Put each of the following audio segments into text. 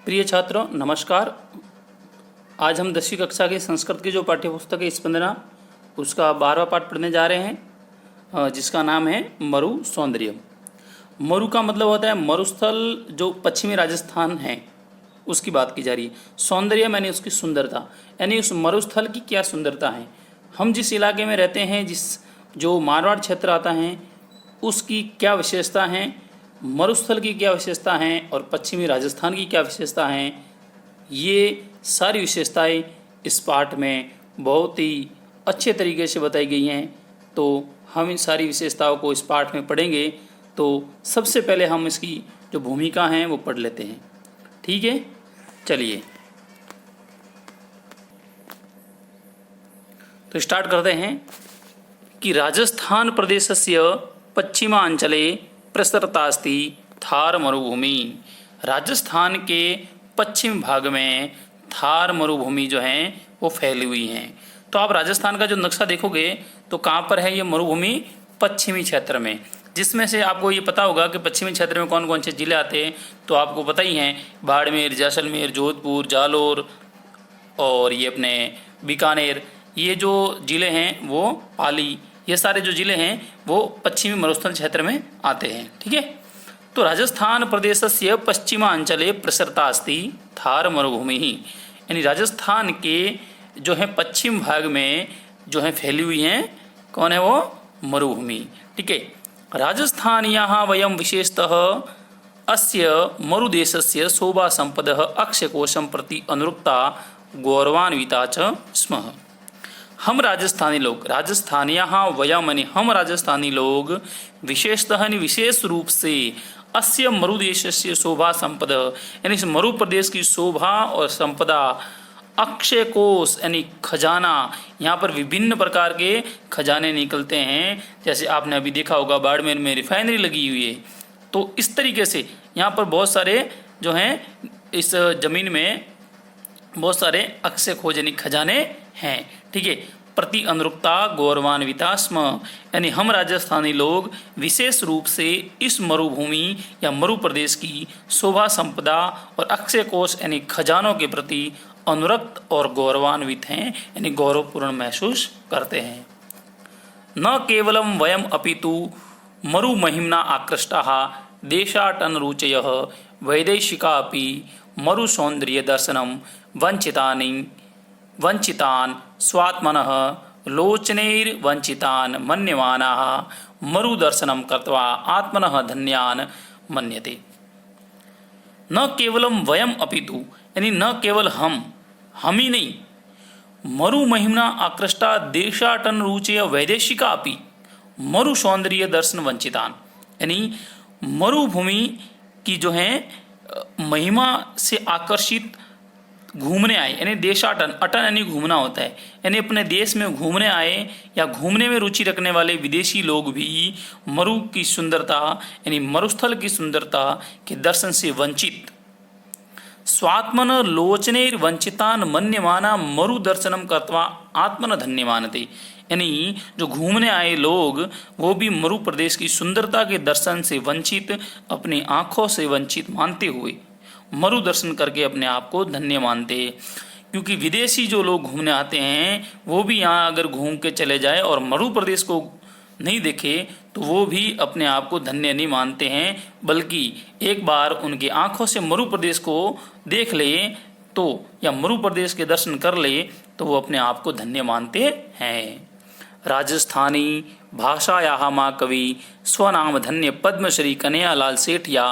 प्रिय छात्रों नमस्कार। आज हम 10वीं कक्षा की संस्कृत की जो पाठ्यपुस्तक है स्पंदना उसका 12वां पाठ पढ़ने जा रहे हैं, जिसका नाम है मरु सौंदर्य। मरु का मतलब होता है मरुस्थल, जो पश्चिमी राजस्थान है उसकी बात की जा रही है। सौंदर्य यानी उसकी सुंदरता, यानी उस मरुस्थल की क्या सुंदरता है। हम जिस इलाके में रहते हैं, जो मारवाड़ क्षेत्र आता है, उसकी क्या विशेषता है, मरुस्थल की क्या विशेषता हैं और पश्चिमी राजस्थान की क्या विशेषता हैं, ये सारी विशेषताएं इस पाठ में बहुत ही अच्छे तरीके से बताई गई हैं। तो हम इन सारी विशेषताओं को इस पाठ में पढ़ेंगे। तो सबसे पहले हम इसकी जो भूमिका हैं वो पढ़ लेते हैं, ठीक है। चलिए तो स्टार्ट करते हैं कि राजस्थान प्रदेशस्य पश्चिमांचले प्रसरतास्ति थार मरुभूमि। राजस्थान के पश्चिम भाग में थार मरुभूमि जो है वो फैली हुई है। तो आप राजस्थान का जो नक्शा देखोगे तो कहाँ पर है ये मरुभूमि? पश्चिमी क्षेत्र में, जिसमें से आपको ये पता होगा कि पश्चिमी क्षेत्र में कौन कौन से जिले आते हैं। तो आपको पता ही है, बाड़मेर, जैसलमेर, जोधपुर, जालोर और ये अपने बीकानेर, ये जो जिले हैं वो पाली, ये सारे जो जिले हैं वो पश्चिमी मरुस्थल क्षेत्र में आते हैं, ठीक है। तो राजस्थान प्रदेशस्य पश्चिमांचले प्रसरतास्ति थार मरुभूमि, यानी राजस्थान के जो है पश्चिम भाग में जो है फैली हुई हैं, कौन है वो? मरुभूमि, ठीक है। राजस्थान यहाँ वयम विशेषतः अस्य मरुदेशस्य शोभा संपदः अक्षयकोशं प्रति अनुरुक्ता गौरवान्विता च स्मः। हम राजस्थानी लोग, राजस्थान यहाँ वयम यानी हम राजस्थानी लोग विशेषतः यानी विशेष रूप से अस्य मरुदेश से शोभा संपदा यानी इस मरु प्रदेश की शोभा और संपदा, अक्षय कोश यानी खजाना, यहाँ पर विभिन्न प्रकार के खजाने निकलते हैं। जैसे आपने अभी देखा होगा बाड़मेर में रिफाइनरी लगी हुई है, तो इस तरीके से यहाँ पर बहुत सारे जो हैं इस जमीन में बहुत सारे अक्षय खोज यानी खजाने हैं, ठीक है। प्रति अनुरुक्ता गौरवान्विता स्म, यानी हम राजस्थानी लोग विशेष रूप से इस मरुभूमि या मरु प्रदेश की शोभा संपदा और अक्षय कोश यानी खजानों के प्रति अनुरक्त और गौरवान्वित हैं, यानी गौरवपूर्ण महसूस करते हैं। न केवलम वयम अपितु मरु महिम्ना आकृष्टाः देशाटन रुचयः वैदेशिका अपि मरु सौंदर्य दर्शनम वंचितान स्वात्मनः लोचनैर्वंचितान मन्यमानाः मरु दर्शनम कृत्वा आत्मनः धन्यान मन्यते। न केवलम वयम अपितु, यानी न केवल हम ही नहीं, मरु महिम्ना आकृष्टा देशाटन रुचय वैदेशिका अपि मरु सौंदर्य दर्शन वंचितान, यानी मरुभूमि की जो है महिमा से आकर्षित घूमने आए, यानी देशाटन, अटन यानी घूमना होता है, यानी अपने देश में घूमने आए या घूमने में रुचि रखने वाले विदेशी लोग भी मरु की सुंदरता यानी मरुस्थल की सुंदरता के दर्शन से वंचित, स्वात्मन लोचनेर वंचितान मन्यमाना मरु दर्शनम कृत्वा आत्मन धन्य मानते, यानी जो घूमने आए लोग वो भी मरु प्रदेश की सुंदरता के दर्शन से वंचित, अपनी आंखों से वंचित मानते हुए मरु दर्शन करके अपने आप को धन्य मानते। क्योंकि विदेशी जो लोग घूमने आते हैं वो भी यहाँ अगर घूम के चले जाए और मरु प्रदेश को नहीं देखे तो वो भी अपने आप को धन्य नहीं मानते हैं, बल्कि एक बार उनकी आंखों से मरु प्रदेश को देख ले तो या मरु प्रदेश के दर्शन कर ले तो वो अपने आप को धन्य मानते हैं। राजस्थानी भाषायाः महाकवि स्वनाम धन्य पद्मश्री कन्हैयालाल सेठिया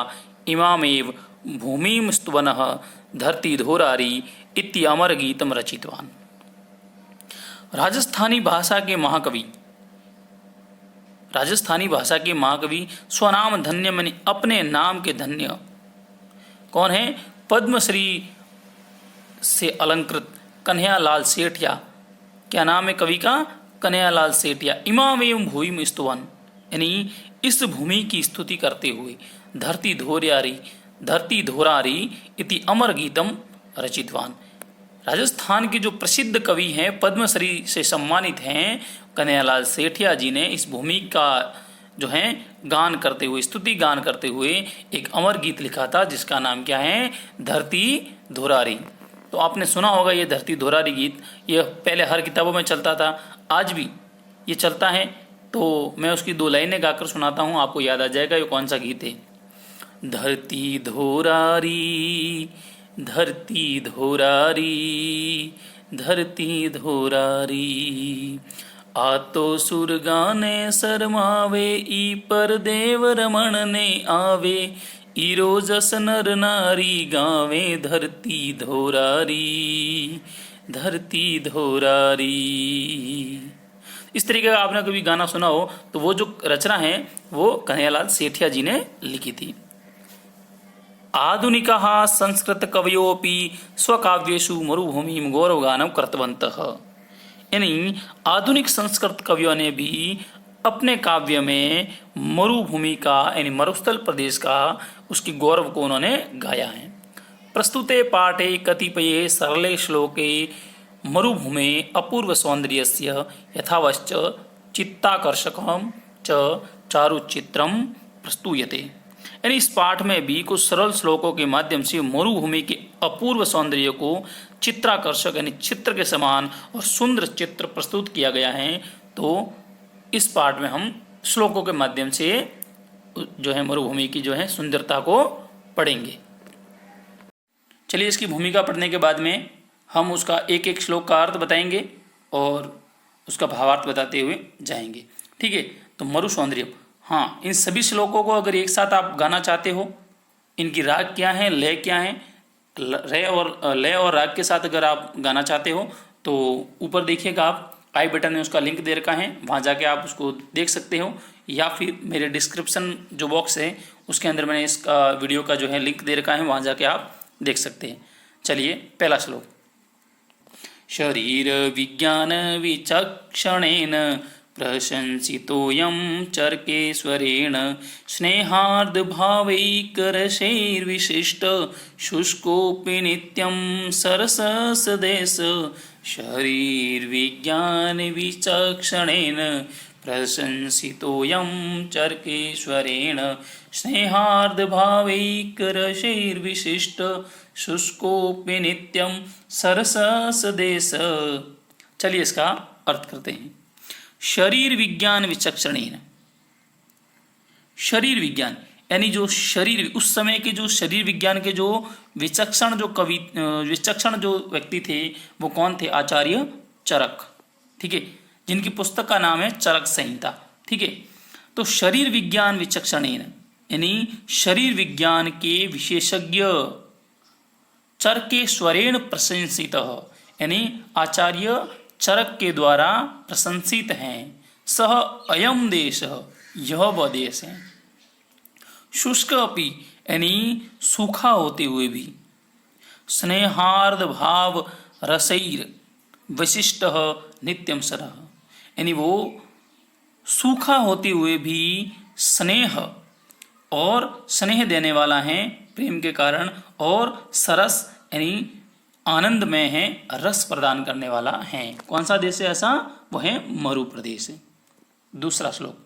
इमामेव भूमिम स्तुवनः धरती धोरारी इति अमर गीतम रचितवान। राजस्थानी भाषा के महाकवि स्वनाम धन्य माने अपने नाम के धन्य कौन है? पद्मश्री से अलंकृत कन्हैयालाल सेठिया। क्या नाम है कवि का? कन्हैयालाल सेठिया। इमाम एवं भूमि स्तुवन, यानी इस भूमि की स्तुति करते हुए धरती धोरारी इति अमर गीतम रचितवान। राजस्थान के जो प्रसिद्ध कवि हैं, पद्मश्री से सम्मानित हैं कन्हैयालाल सेठिया जी ने इस भूमि का जो है गान करते हुए, स्तुति गान करते हुए एक अमर गीत लिखा था जिसका नाम क्या है, धरती धुरारी। तो आपने सुना होगा ये धरती धुरारी गीत, ये पहले हर किताबों में चलता था, आज भी ये चलता है। तो मैं उसकी 2 लाइनें गाकर सुनाता हूँ, आपको याद आ जाएगा ये कौन सा गीत है। धरती धुरारी, धरती धुरारी, धरती धुरारी, आ तो सुर गाने शरमावे, ई पर देव रमण ने आवे, ईरो जस नर नारी गावे, धरती धुरारी, धरती धुरारी। इस तरीके का आपने कभी गाना सुना हो तो वो जो रचना है वो कन्हैयालाल सेठिया जी ने लिखी थी। आधुनिकः संस्कृत कवयोपि स्वकाव्येषु मरुभूमिं गौरवगानं कृतवन्तः। यानी आधुनिक संस्कृत कवियों ने भी अपने काव्य में मरुभूमि का यानी मरुस्थल प्रदेश का उसकी गौरव को उन्होंने गाया है। प्रस्तुते पाठे कतिपये सरले श्लोके मरुभूमे अपूर्व सौंदर्यस्य यथावश्च चित्ताकर्षकं च चारुचित्रं प्रस्तूयते। यानी इस पाठ में भी कुछ सरल श्लोकों के माध्यम से मरुभूमि के अपूर्व सौंदर्य को चित्राकर्षक यानी चित्र के समान और सुंदर चित्र प्रस्तुत किया गया है। तो इस पाठ में हम श्लोकों के माध्यम से जो है मरुभूमि की जो है सुंदरता को पढ़ेंगे। चलिए, इसकी भूमिका पढ़ने के बाद में हम उसका एक एक श्लोक का अर्थ बताएंगे और उसका भावार्थ बताते हुए जाएंगे। ठीक है, तो मरु सौंदर्य, हाँ, इन सभी श्लोकों को अगर एक साथ आप गाना चाहते हो, इनकी राग क्या है, लय क्या है, लय और राग के साथ अगर आप गाना चाहते हो तो ऊपर देखिएगा, आप आई बटन में उसका लिंक दे रखा है, वहाँ जाके आप उसको देख सकते हो, या फिर मेरे डिस्क्रिप्शन जो बॉक्स है उसके अंदर मैंने इसका वीडियो का जो है लिंक दे रखा है, वहाँ जाके आप देख सकते हैं। चलिए, पहला श्लोक। शरीर विज्ञान विचक्षणेन प्रशंसितोऽयं चरकेश्वरेण, स्नेहार्द भावैकरशैर्विशिष्ट शुष्कोऽपि नित्यं सरससदेश। शरीरविज्ञान विचक्षणेन प्रशंसितोऽयं चरकेश्वरेण, स्नेहार्द भावैकरशैर्विशिष्ट शुष्कोऽपि नित्यं सरससदेश। चलिए, इसका अर्थ करते हैं। शरीर विज्ञान विचक्षणेन, शरीर विज्ञान यानी जो शरीर, उस समय के जो शरीर विज्ञान के जो विचक्षण जो व्यक्ति थे वो कौन थे? आचार्य चरक। ठीक है, जिनकी पुस्तक का नाम है चरक संहिता। ठीक है, तो शरीर विज्ञान विचक्षणेन यानी शरीर विज्ञान के विशेषज्ञ चरकेश्वरेण प्रशंसित यानी आचार्य चरक के द्वारा प्रशंसित हैं। सह अयम देश, यह वह देश है। शुष्क अपि यानी सूखा होते हुए भी। स्नेहार्द भाव रसैर वशिष्ठ नित्यम सरह यानी वो सूखा होते हुए भी स्नेह और स्नेह देने वाला है प्रेम के कारण, और सरस यानी आनंद में है, रस प्रदान करने वाला है। कौन सा देश है ऐसा? वो है मरु प्रदेश। दूसरा श्लोक।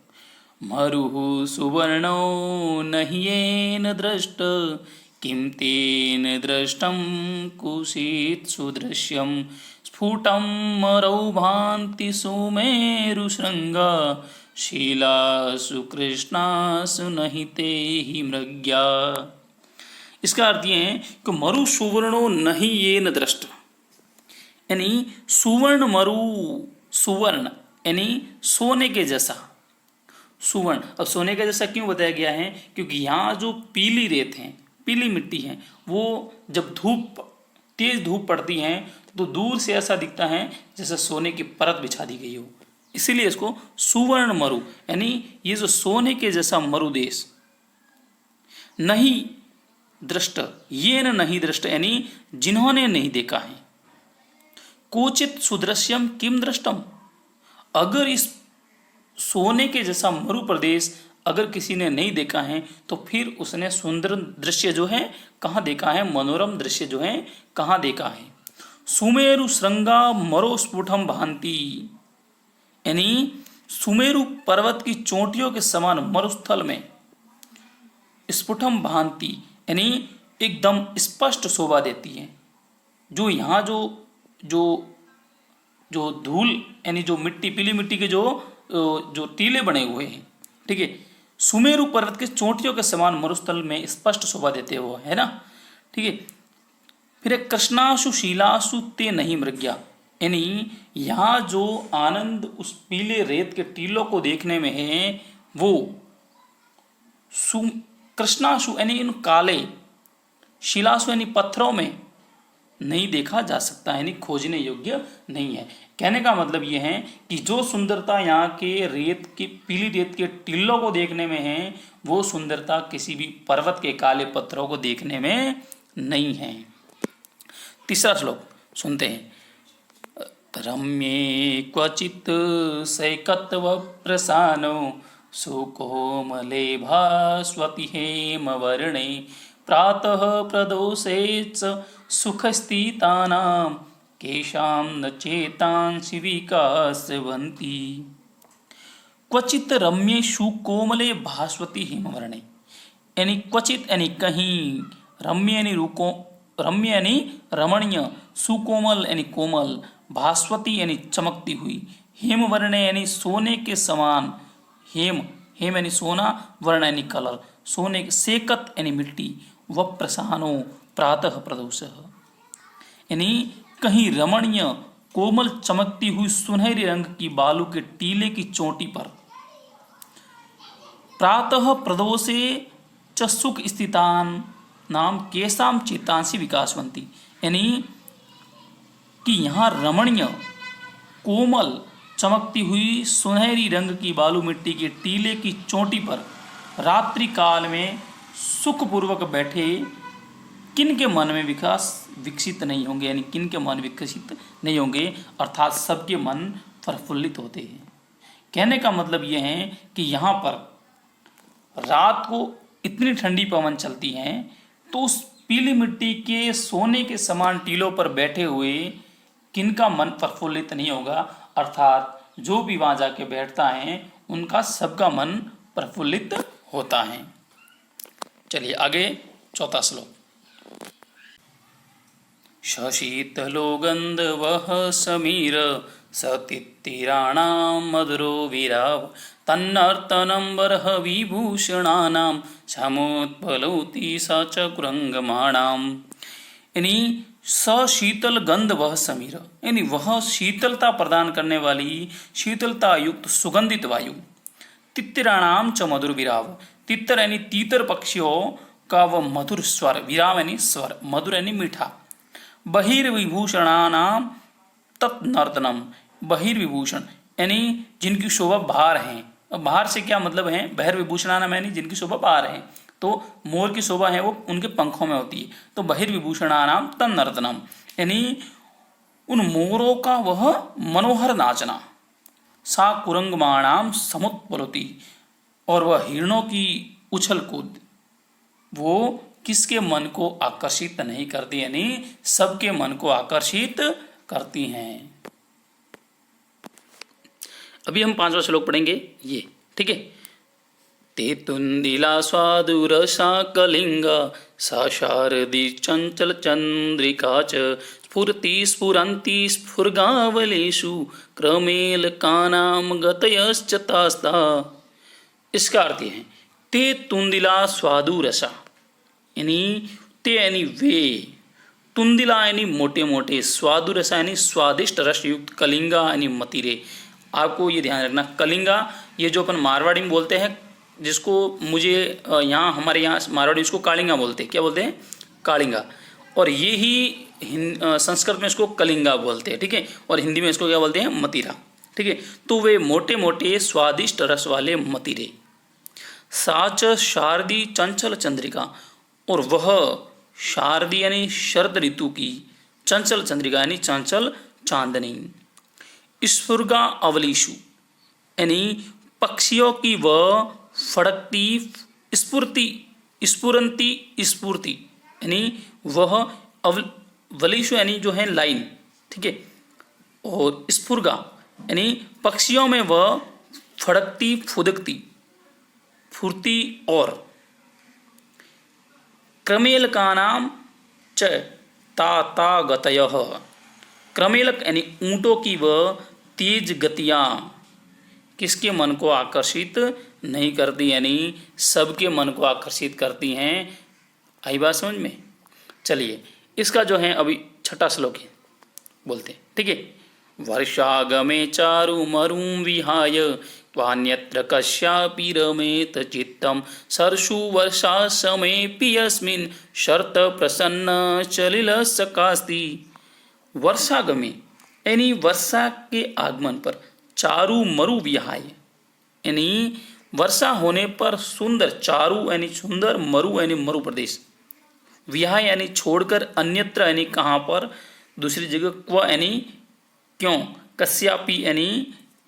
मरुः सुवर्णो नह्येन दृष्ट, किं तेन दृष्टं कुसीत् सुदृश्यं, स्फुटं मरौ भान्ति सुमेरुशृङ्गा, शीलासु कृष्णासु नहिते हि मृग्या। इसका अर्थ ये है कि मरु सुवर्णो नहीं ये न दृष्ट यानी सुवर्ण मरु, सुवर्ण यानी सोने के जैसा। सुवर्ण, अब सोने के जैसा क्यों बताया गया है? क्योंकि यहाँ जो पीली रेत है, पीली मिट्टी है, वो जब तेज धूप पड़ती है तो दूर से ऐसा दिखता है जैसे सोने की परत बिछा दी गई हो, इसीलिए इसको सुवर्ण मरु यानी ये जो सोने के जैसा मरु देश। नहीं दृष्ट, ये न नहीं दृष्ट यानी जिन्होंने नहीं देखा है। कोचित सुदृश्यम किम दृष्टम, अगर इस सोने के जैसा मरु प्रदेश अगर किसी ने नहीं देखा है तो फिर उसने सुंदर दृश्य जो है कहाँ देखा है, मनोरम दृश्य जो है कहाँ देखा है। सुमेरु श्रृंगा मरो स्फुटम भांति यानी सुमेरु पर्वत की चोटियों के समान मरुस्थल में स्फुटम भांति यानी एकदम स्पष्ट शोभा देती है। जो यहाँ जो जो जो धूल यानी जो मिट्टी, पीली मिट्टी के जो टीले बने हुए हैं, ठीक है, सुमेरु पर्वत के चोटियों के समान मरुस्थल में स्पष्ट शोभा देते हुए, है ना, ठीक है। फिर एक कृष्णाशु शीलाशु ते नहीं मृग्या, यानी यहाँ जो आनंद उस पीले रेत के टीलों को देखने में है वो कृष्णाशु यानी इन काले, शिलाशु यानी पत्थरों में नहीं देखा जा सकता, यानी खोजने योग्य नहीं है। कहने का मतलब यह है कि जो सुंदरता यहाँ के रेत के, पीली रेत के टीलों को देखने में है, वो सुंदरता किसी भी पर्वत के काले पत्थरों को देखने में नहीं है। तीसरा श्लोक सुनते हैं। रम्ये क्वचित सैकत्व प्रसानो सुकोमले भास्वति हेमवर्णे प्रातः प्रदोषे च सुखस्थितानां केषां न चेतांसि विकासवन्ति। क्वचित रम्येषु कोमले भास्वति हेमवर्णे, यानी क्वचित यानी कहीं, रम्य यानी रम्य यानी रमणीय, सुकोमल यानी कोमल, भास्वती यानी चमकती हुई, हेमवर्णे यानी सोने के समान, हेम यानी सोना, वर्ण यानी कलर, सोने, सेकत यानी मिट्टी, व प्रसानो प्रातः प्रदोष, यानी कहीं रमणीय कोमल चमकती हुई सुनहरे रंग की बालू के टीले की चोटी पर, प्रातः प्रदोषे च सुख स्थितान नाम केसाम चेतांसी विकासवंती, यानी कि यहाँ रमणीय कोमल चमकती हुई सुनहरी रंग की बालू मिट्टी के टीले की चोटी पर रात्रि काल में सुखपूर्वक बैठे किन के मन में विकसित नहीं होंगे, यानी किन के मन विकसित नहीं होंगे, अर्थात सबके मन प्रफुल्लित होते हैं। कहने का मतलब यह है कि यहाँ पर रात को इतनी ठंडी पवन चलती है तो उस पीली मिट्टी के सोने के समान टीलों पर बैठे हुए किनका मन प्रफुल्लित नहीं होगा, अर्थात जो भी वहां जाके बैठता है उनका सबका मन प्रफुल्लित होता है। चलिए आगे चौथा श्लोक। शशीतलो गंधवः समीर सतित्तिराणां मधुरो विराव तन्नर्तनं बर्ह विभूषणानां समुत्पलौति स च कुरंगमाणां, यानी सशीतल गंध वह समीर, यानी वह शीतलता प्रदान करने वाली शीतलता युक्त सुगंधित वायु, तित्तिराणाम च मधुर विराव, तित्तर यानी तीतर पक्षियों का वह मधुर स्वर, विराव यानी स्वर, मधुर यानी मीठा, बहिर्विभूषणानाम तत्नर्तनम, बहिर्विभूषण यानी जिनकी शोभा बाहर है। अब बाहर से क्या मतलब है, बहिर्विभूषणानाम यानी जिनकी शोभा बाहर है, तो मोर की शोभा है वो उनके पंखों में होती है, तो बहिर्विभूषणानाम तन्नर्तनम यानी उन मोरों का वह मनोहर नाचना, सा कुरंगमाणाम समुत्पलति, और वह हिरणों की उछल कूद वो किसके मन को आकर्षित नहीं करती, यानी सबके मन को आकर्षित करती हैं। अभी हम 5वां श्लोक पढ़ेंगे ये, ठीक है। ते तुंदिला स्वादुरसा कलिंग सा शारदी चंचल चंद्रिका च स्फुरति स्फुरन्ति स्फुरगावलेषु क्रमेल कानाम गतयश्च तास्ता। इसका अर्थ है ते तुंदिला स्वादुरसा, यानी ते यानी वे, तुंदिला यानी मोटे मोटे, स्वादुरसा यानी स्वादिष्ट रस युक्त, कलिंगा यानी मतीरे। आपको ये ध्यान रखना, कलिंगा ये जो अपन मारवाड़ी में बोलते हैं, जिसको मुझे यहाँ हमारे यहाँ मारवाड़ी इसको कालिंगा बोलते हैं, क्या बोलते हैं, कालिंगा, और ये ही संस्कृत में इसको कलिंगा बोलते हैं, ठीक है, और हिंदी में इसको क्या बोलते हैं, मतीरा, ठीक है। तो वे मोटे मोटे स्वादिष्ट रस वाले मतीरे। साच शारदी चंचल चंद्रिका, और वह शारदी यानी शरद ऋतु की, चंचल चंद्रिका यानी चंचल चांदनी, स्फुर्गा अवलीशु यानी पक्षियों की वह फड़कती, स्फुरंती स्फूर्ति यानी वह वलीशु यानी जो है लाइन, ठीक है, और स्फुर्गा यानी पक्षियों में वह फड़कती फुदकती फुर्ती और क्रमेलकानाम च तातागतयः। क्रमेलक यानी ऊँटों की वह तेज गतियाँ किसके मन को आकर्षित नहीं करती, यानी सबके मन को आकर्षित करती हैं। आई बात समझ में? चलिए इसका जो है अभी छठा श्लोक है, बोलते हैं, ठीक है। वर्षागमे चारु मरुं विहाय वान्यत्र कस्यापि रमेत चित्तम सर्षु वर्षा समेऽपि यस्मिन् शर्त प्रसन्न चलिल सकास्ति। वर्षागमे यानी वर्षा के आगमन पर, चारु मरु विहाय यानी वर्षा होने पर सुंदर, चारु यानी सुंदर, मरु यानी मरु प्रदेश, विहाय यानी छोड़कर, अन्यत्र यानी कहाँ पर, दूसरी जगह, क्व यानी क्यों, कस्यापि यानी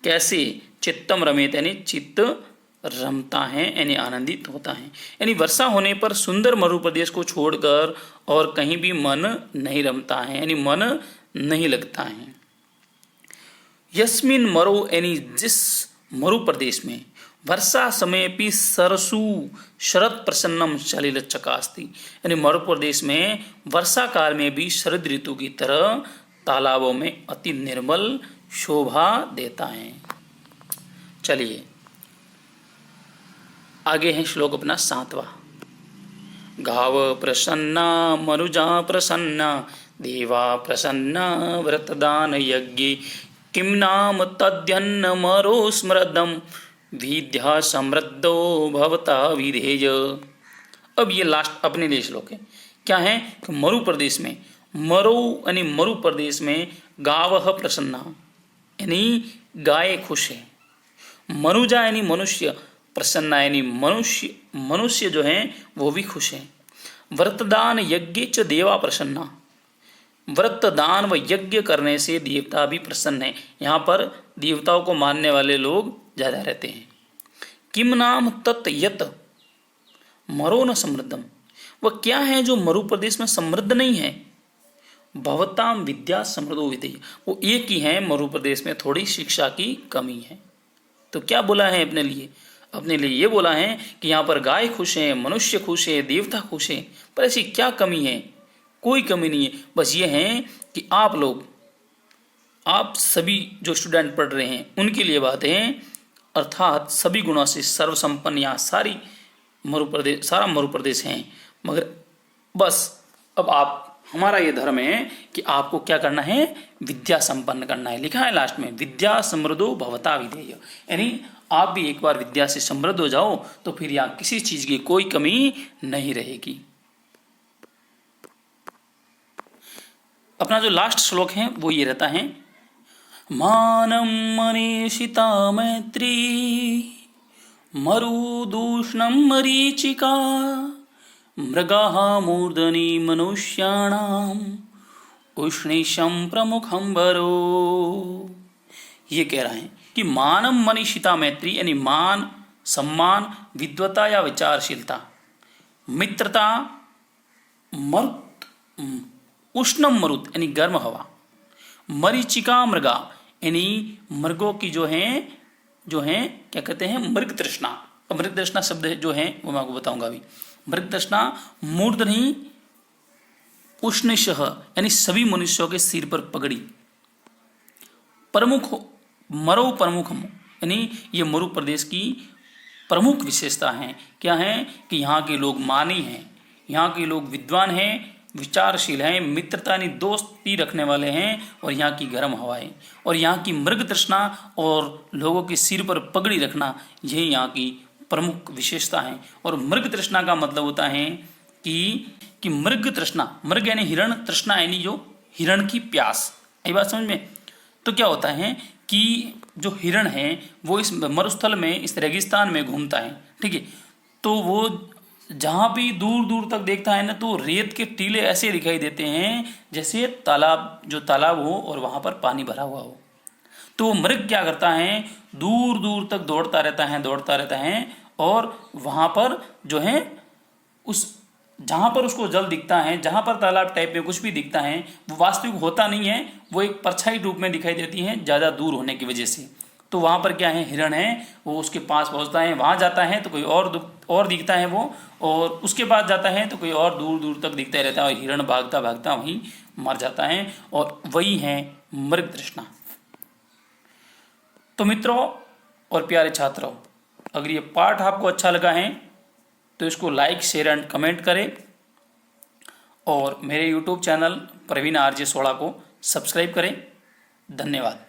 कैसे, चित्तम रमेत यानी चित्त रमता है यानी आनंदित होता है। यानी वर्षा होने पर सुंदर मरु प्रदेश को छोड़कर और कहीं भी मन नहीं रमता है, यानी मन नहीं लगता है। यस्मिन मरो यानी जिस मरु प्रदेश में, वर्षा समय भी सरसु शरद प्रसन्नम सलिल चकास्ति, यानी मरु प्रदेश में वर्षा काल में भी शरद ऋतु की तरह तालाबों में अति निर्मल शोभा देता है। चलिए आगे है श्लोक अपना 7वां। गाव प्रसन्ना मरुजा प्रसन्ना देवा प्रसन्ना व्रतदान यज्ञे किम नाम तद्यन्न मरो स्मृदम विद्या समृद्धो भवता विधेय। अब ये लास्ट अपने लिए श्लोक है। क्या है कि मरु प्रदेश में, मरु यानी मरु प्रदेश में गावः प्रसन्ना यानी गाय खुश है, मनुजा यानी मनुष्य, प्रसन्ना यानी मनुष्य जो है वो भी खुश है। व्रतदान यज्ञ च देवा प्रसन्ना, व्रतदान व यज्ञ करने से देवता भी प्रसन्न है। यहाँ पर देवताओं को मानने वाले लोग ज़्यादा रहते हैं। किम नाम तत् यत मरो न समृद्धम, वह क्या है जो मरु प्रदेश में समृद्ध नहीं है। भवताम विद्या समृद्धो विधेय, वो एक ही है, मरु प्रदेश में थोड़ी शिक्षा की कमी है। तो क्या बोला है अपने लिए? अपने लिए ये बोला है कि यहाँ पर गाय खुश है, मनुष्य खुश है, देवता खुश है, पर ऐसी क्या कमी है? कोई कमी नहीं है। बस ये है कि आप लोग, आप सभी जो स्टूडेंट पढ़ रहे हैं उनके लिए बात है, अर्थात सभी गुणों से सर्वसंपन्न यहाँ सारा मरु प्रदेश है। मगर बस अब आप, हमारा ये धर्म है कि आपको क्या करना है, विद्या संपन्न करना है। लिखा है लास्ट में, विद्या समृद्धो भवता विधेय, यानी आप भी एक बार विद्या से समृद्ध हो जाओ तो फिर यहाँ किसी चीज की कोई कमी नहीं रहेगी। अपना जो लास्ट श्लोक है वो ये रहता है, मानम मनीषिता मैत्री मरुदूष्णम मरीचिका मृगाः मूर्धनि मनुष्याणाम उष्णीशम प्रमुखम वरो। ये कह रहा है कि मानम मनीषिता मैत्री यानी मान, सम्मान, विद्वता या विचारशीलता, मित्रता, मरुत, उष्णम मरुत यानी गर्म हवा, मरीचिका मृगा यानी मृगों की जो है क्या कहते हैं, मृग तृष्णा। मृग तृष्णा शब्द जो है वो मैं आपको बताऊंगा अभी। मृग तृष्णा, मूर्धनि उष्णिशः यानी सभी मनुष्यों के सिर पर पगड़ी, प्रमुख मरो प्रमुखम यानी ये मरु प्रदेश की प्रमुख विशेषता है। क्या है कि यहाँ के लोग मानी हैं, यहाँ के लोग विद्वान हैं, विचारशील हैं, मित्रता यानी दोस्ती रखने वाले हैं, और यहाँ की गर्म हवाएं और यहाँ की मृग तृष्णा और लोगों के सिर पर पगड़ी रखना, यही यहाँ की प्रमुख विशेषता है। और मृग तृष्णा का मतलब होता है कि मृग तृष्णा, मृग यानी हिरण, तृष्णा यानी जो हिरण की प्यास। ये बात समझ में? तो क्या होता है कि जो हिरण है वो इस मरुस्थल में, इस रेगिस्तान में घूमता है, ठीक है। तो वो जहाँ भी दूर दूर तक देखता है ना, तो रेत के टीले ऐसे दिखाई देते हैं जैसे तालाब हो और वहाँ पर पानी भरा हुआ हो। तो वो मृग क्या करता है, दूर दूर तक दौड़ता रहता है और वहाँ पर जो है उस जहाँ पर उसको जल दिखता है, जहाँ पर तालाब टाइप में कुछ भी दिखता है, वो वास्तविक होता नहीं है, वो एक परछाई रूप में दिखाई देती है ज़्यादा दूर होने की वजह से। तो वहाँ पर क्या है, हिरण है, वो उसके पास पहुँचता है, वहाँ जाता है तो कोई और दिखता है वो, और उसके बाद जाता है तो कोई और दूर दूर तक दिखता रहता है, और हिरण भागता भागता वहीं मर जाता है, और वही है मृग तृष्णा। तो मित्रों और प्यारे छात्रों, अगर ये पाठ आपको अच्छा लगा है तो इसको लाइक, शेयर एंड कमेंट करें, और मेरे YouTube channel Praveen RJ Sodha को सब्सक्राइब करें। धन्यवाद।